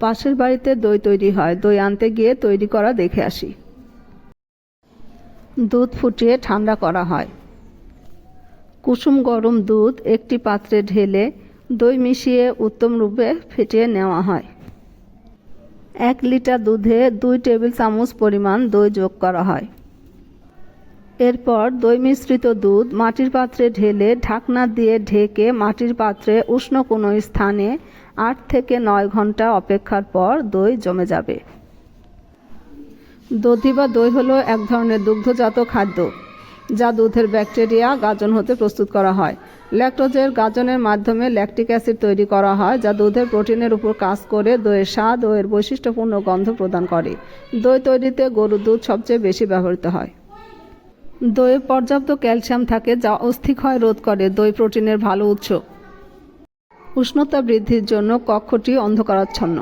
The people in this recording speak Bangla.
পাশের বাড়িতে দই তৈরি হয়, দই আনতে গিয়ে তৈরি করা দেখে আসি। দুধ ফুটিয়ে ঠান্ডা করা হয়। কুসুম গরম দুধ একটি পাত্রে ঢেলে দই মিশিয়ে উত্তম রূপে ফেটিয়ে নেওয়া হয়। 1 লিটার দুধে 2 টেবিল চামচ পরিমাণ দই যোগ করা হয়। এরপর দই মিশ্রিত দুধ মাটির পাত্রে ঢেলে ঢাকনা দিয়ে ঢেকে মাটির পাত্রে উষ্ণ কোনো স্থানে 8 থেকে 9 ঘন্টা অপেক্ষার পর দই জমে যাবে। দধি বা দই হলো এক ধরনের দুগ্ধজাত খাদ্য যা দুধের ব্যাকটেরিয়া গাজন হতে প্রস্তুত করা হয়। ল্যাকটোজের গাজনের মাধ্যমে ল্যাকটিক অ্যাসিড তৈরি করা হয়, যা দুধের প্রোটিনের উপর কাজ করে দইয়ের স্বাদ ও এর বৈশিষ্ট্যপূর্ণ গন্ধ প্রদান করে। দই তৈরিতে গরুর দুধ সবচেয়ে বেশি ব্যবহৃত হয়। দইয়ে পর্যাপ্ত ক্যালসিয়াম থাকে, যা অস্থিক্ষয় রোধ করে। দই প্রোটিনের ভালো উৎস। উষ্ণতা বৃদ্ধির জন্য কক্ষটি অন্ধকারাচ্ছন্ন।